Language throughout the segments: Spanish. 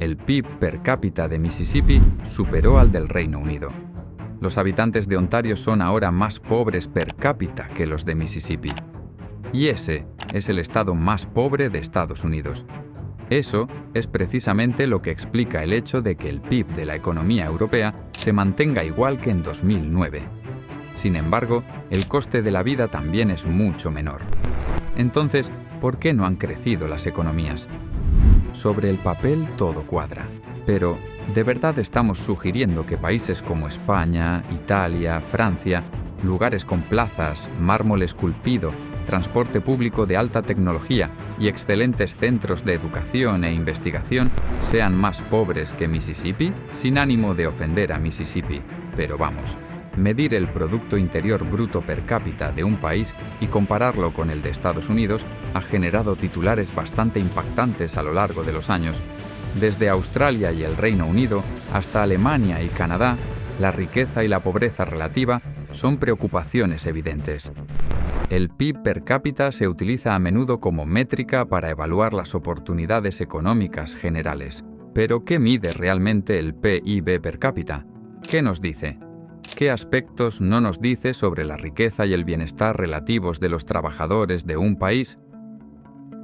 El PIB per cápita de Mississippi superó al del Reino Unido. Los habitantes de Ontario son ahora más pobres per cápita que los de Mississippi. Y ese es el estado más pobre de Estados Unidos. Eso es precisamente lo que explica el hecho de que el PIB de la economía europea se mantenga igual que en 2009. Sin embargo, el coste de la vida también es mucho menor. Entonces, ¿por qué no han crecido las economías? Sobre el papel todo cuadra, pero ¿de verdad estamos sugiriendo que países como España, Italia, Francia, lugares con plazas, mármol esculpido, transporte público de alta tecnología y excelentes centros de educación e investigación sean más pobres que Mississippi? Sin ánimo de ofender a Mississippi, pero vamos, medir el Producto Interior Bruto per cápita de un país y compararlo con el de Estados Unidos ha generado titulares bastante impactantes a lo largo de los años. Desde Australia y el Reino Unido hasta Alemania y Canadá, la riqueza y la pobreza relativa son preocupaciones evidentes. El PIB per cápita se utiliza a menudo como métrica para evaluar las oportunidades económicas generales. Pero, ¿qué mide realmente el PIB per cápita? ¿Qué nos dice? ¿Qué aspectos no nos dice sobre la riqueza y el bienestar relativos de los trabajadores de un país?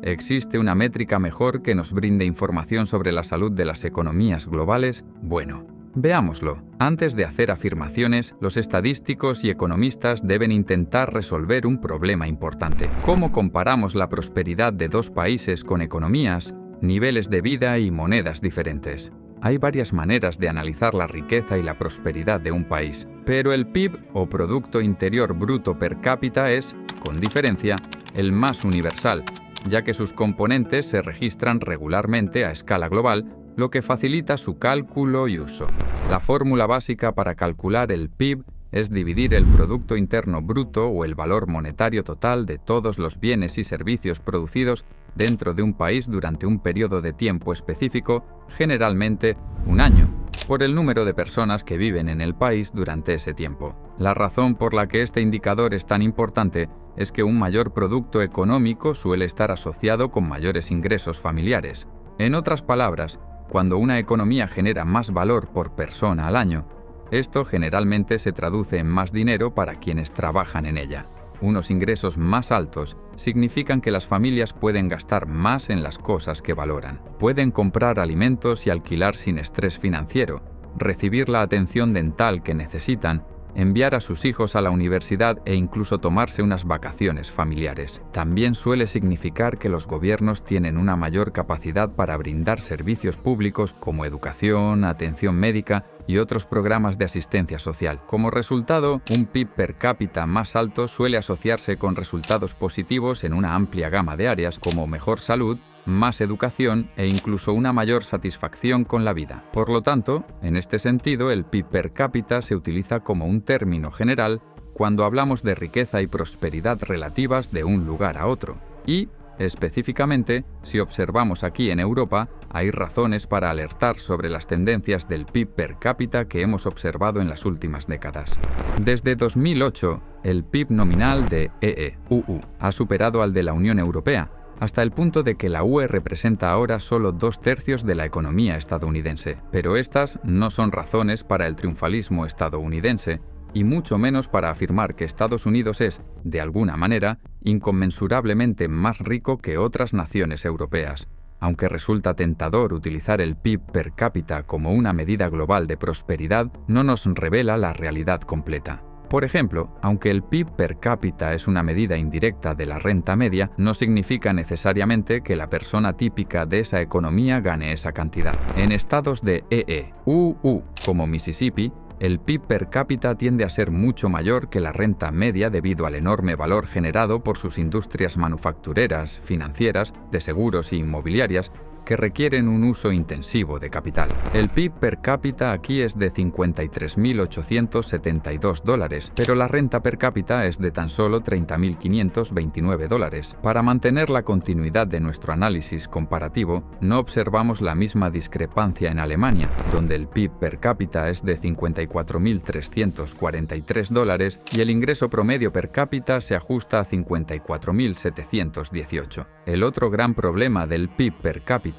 ¿Existe una métrica mejor que nos brinde información sobre la salud de las economías globales? Bueno, veámoslo. Antes de hacer afirmaciones, los estadísticos y economistas deben intentar resolver un problema importante. ¿Cómo comparamos la prosperidad de dos países con economías, niveles de vida y monedas diferentes? Hay varias maneras de analizar la riqueza y la prosperidad de un país, pero el PIB o Producto Interior Bruto per cápita es, con diferencia, el más universal, ya que sus componentes se registran regularmente a escala global, lo que facilita su cálculo y uso. La fórmula básica para calcular el PIB es dividir el Producto Interno Bruto o el valor monetario total de todos los bienes y servicios producidos dentro de un país durante un periodo de tiempo específico, generalmente un año, por el número de personas que viven en el país durante ese tiempo. La razón por la que este indicador es tan importante es que un mayor producto económico suele estar asociado con mayores ingresos familiares. En otras palabras, cuando una economía genera más valor por persona al año, esto generalmente se traduce en más dinero para quienes trabajan en ella. Unos ingresos más altos significan que las familias pueden gastar más en las cosas que valoran. Pueden comprar alimentos y alquilar sin estrés financiero, recibir la atención dental que necesitan, enviar a sus hijos a la universidad e incluso tomarse unas vacaciones familiares. También suele significar que los gobiernos tienen una mayor capacidad para brindar servicios públicos como educación, atención médica y otros programas de asistencia social. Como resultado, un PIB per cápita más alto suele asociarse con resultados positivos en una amplia gama de áreas como mejor salud, más educación e incluso una mayor satisfacción con la vida. Por lo tanto, en este sentido, el PIB per cápita se utiliza como un término general cuando hablamos de riqueza y prosperidad relativas de un lugar a otro. Y, específicamente, si observamos aquí en Europa, hay razones para alertar sobre las tendencias del PIB per cápita que hemos observado en las últimas décadas. Desde 2008, el PIB nominal de EEUU ha superado al de la Unión Europea, hasta el punto de que la UE representa ahora solo 2/3 de la economía estadounidense. Pero estas no son razones para el triunfalismo estadounidense, y mucho menos para afirmar que Estados Unidos es, de alguna manera, inconmensurablemente más rico que otras naciones europeas. Aunque resulta tentador utilizar el PIB per cápita como una medida global de prosperidad, no nos revela la realidad completa. Por ejemplo, aunque el PIB per cápita es una medida indirecta de la renta media, no significa necesariamente que la persona típica de esa economía gane esa cantidad. En estados de EEUU, como Mississippi, el PIB per cápita tiende a ser mucho mayor que la renta media debido al enorme valor generado por sus industrias manufactureras, financieras, de seguros e inmobiliarias, que requieren un uso intensivo de capital. El PIB per cápita aquí es de $53.872, pero la renta per cápita es de tan solo $30.529. Para mantener la continuidad de nuestro análisis comparativo, no observamos la misma discrepancia en Alemania, donde el PIB per cápita es de $54.343 y el ingreso promedio per cápita se ajusta a $54.718. El otro gran problema del PIB per cápita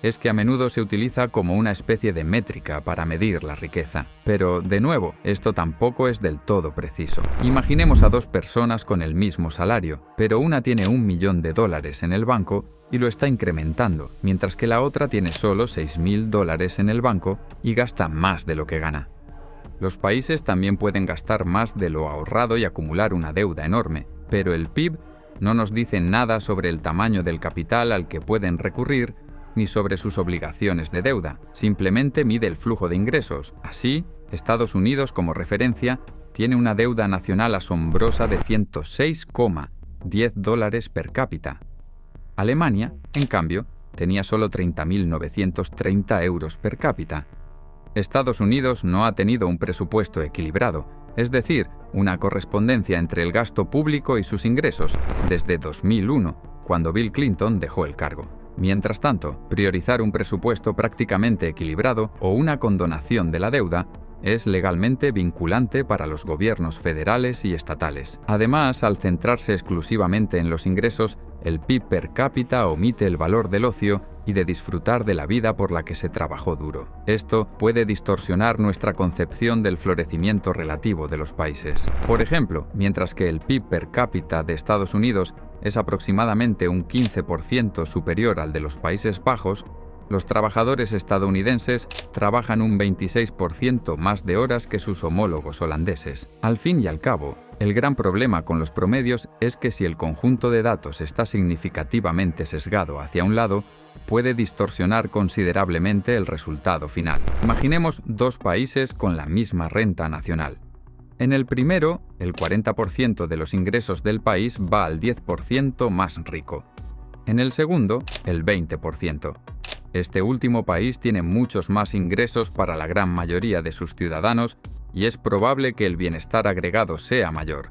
es que a menudo se utiliza como una especie de métrica para medir la riqueza. Pero, de nuevo, esto tampoco es del todo preciso. Imaginemos a dos personas con el mismo salario, pero una tiene $1.000.000 en el banco y lo está incrementando, mientras que la otra tiene solo $6.000 en el banco y gasta más de lo que gana. Los países también pueden gastar más de lo ahorrado y acumular una deuda enorme, pero el PIB no nos dice nada sobre el tamaño del capital al que pueden recurrir ni sobre sus obligaciones de deuda, simplemente mide el flujo de ingresos. Así, Estados Unidos, como referencia, tiene una deuda nacional asombrosa de $106,10 per cápita. Alemania, en cambio, tenía solo 30.930 euros per cápita. Estados Unidos no ha tenido un presupuesto equilibrado, es decir, una correspondencia entre el gasto público y sus ingresos, desde 2001, cuando Bill Clinton dejó el cargo. Mientras tanto, priorizar un presupuesto prácticamente equilibrado o una condonación de la deuda es legalmente vinculante para los gobiernos federales y estatales. Además, al centrarse exclusivamente en los ingresos, el PIB per cápita omite el valor del ocio y de disfrutar de la vida por la que se trabajó duro. Esto puede distorsionar nuestra concepción del florecimiento relativo de los países. Por ejemplo, mientras que el PIB per cápita de Estados Unidos es aproximadamente un 15% superior al de los Países Bajos, los trabajadores estadounidenses trabajan un 26% más de horas que sus homólogos holandeses. Al fin y al cabo, el gran problema con los promedios es que si el conjunto de datos está significativamente sesgado hacia un lado, puede distorsionar considerablemente el resultado final. Imaginemos dos países con la misma renta nacional. En el primero, el 40% de los ingresos del país va al 10% más rico. En el segundo, el 20%. Este último país tiene muchos más ingresos para la gran mayoría de sus ciudadanos y es probable que el bienestar agregado sea mayor.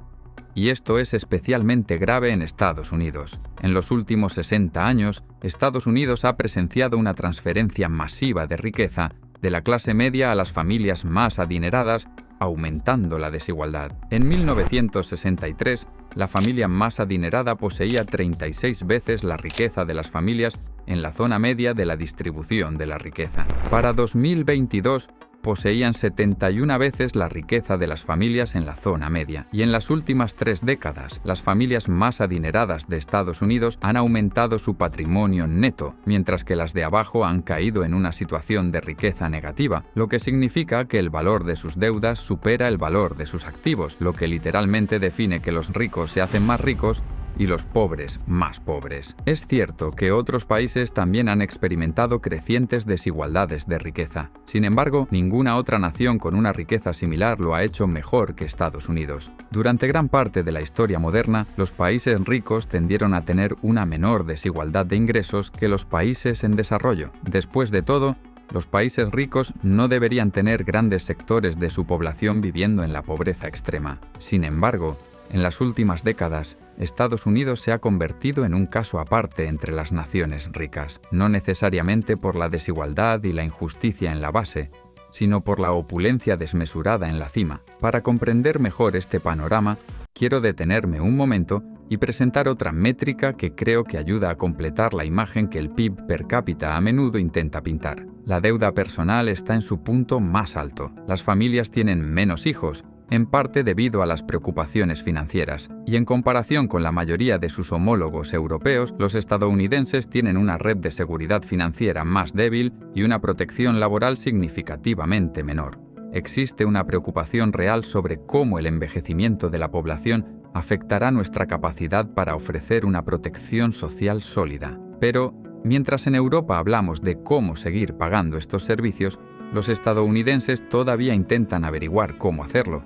Y esto es especialmente grave en Estados Unidos. En los últimos 60 años, Estados Unidos ha presenciado una transferencia masiva de riqueza de la clase media a las familias más adineradas, aumentando la desigualdad. En 1963, la familia más adinerada poseía 36 veces la riqueza de las familias en la zona media de la distribución de la riqueza. Para 2022, poseían 71 veces la riqueza de las familias en la zona media. Y en las últimas 3 décadas, las familias más adineradas de Estados Unidos han aumentado su patrimonio neto, mientras que las de abajo han caído en una situación de riqueza negativa, lo que significa que el valor de sus deudas supera el valor de sus activos, lo que literalmente define que los ricos se hacen más ricos y los pobres más pobres. Es cierto que otros países también han experimentado crecientes desigualdades de riqueza. Sin embargo, ninguna otra nación con una riqueza similar lo ha hecho mejor que Estados Unidos. Durante gran parte de la historia moderna, los países ricos tendieron a tener una menor desigualdad de ingresos que los países en desarrollo. Después de todo, los países ricos no deberían tener grandes sectores de su población viviendo en la pobreza extrema. Sin embargo, en las últimas décadas, Estados Unidos se ha convertido en un caso aparte entre las naciones ricas, no necesariamente por la desigualdad y la injusticia en la base, sino por la opulencia desmesurada en la cima. Para comprender mejor este panorama, quiero detenerme un momento y presentar otra métrica que creo que ayuda a completar la imagen que el PIB per cápita a menudo intenta pintar. La deuda personal está en su punto más alto. Las familias tienen menos hijos, en parte debido a las preocupaciones financieras, y en comparación con la mayoría de sus homólogos europeos, los estadounidenses tienen una red de seguridad financiera más débil y una protección laboral significativamente menor. Existe una preocupación real sobre cómo el envejecimiento de la población afectará nuestra capacidad para ofrecer una protección social sólida. Pero, mientras en Europa hablamos de cómo seguir pagando estos servicios, los estadounidenses todavía intentan averiguar cómo hacerlo.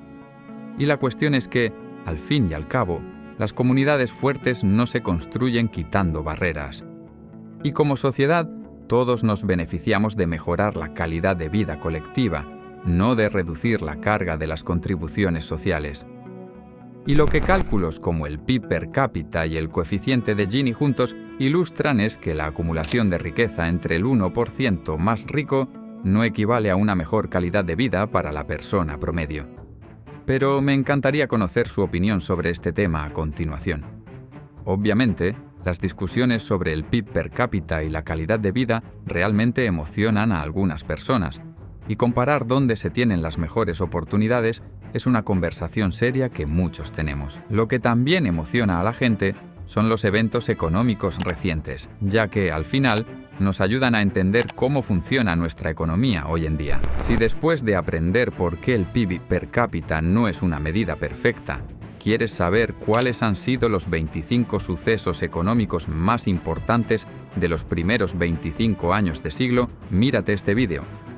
Y la cuestión es que, al fin y al cabo, las comunidades fuertes no se construyen quitando barreras. Y como sociedad, todos nos beneficiamos de mejorar la calidad de vida colectiva, no de reducir la carga de las contribuciones sociales. Y lo que cálculos como el PIB per cápita y el coeficiente de Gini juntos ilustran es que la acumulación de riqueza entre el 1% más rico no equivale a una mejor calidad de vida para la persona promedio. Pero me encantaría conocer su opinión sobre este tema a continuación. Obviamente, Las discusiones sobre el PIB per cápita y la calidad de vida realmente emocionan a algunas personas, y comparar dónde se tienen las mejores oportunidades es una conversación seria que muchos tenemos. Lo que también emociona a la gente son los eventos económicos recientes, ya que, al final, nos ayudan a entender cómo funciona nuestra economía hoy en día. Si después de aprender por qué el PIB per cápita no es una medida perfecta, ¿quieres saber cuáles han sido los 25 sucesos económicos más importantes de los primeros 25 años de siglo? Mírate este vídeo.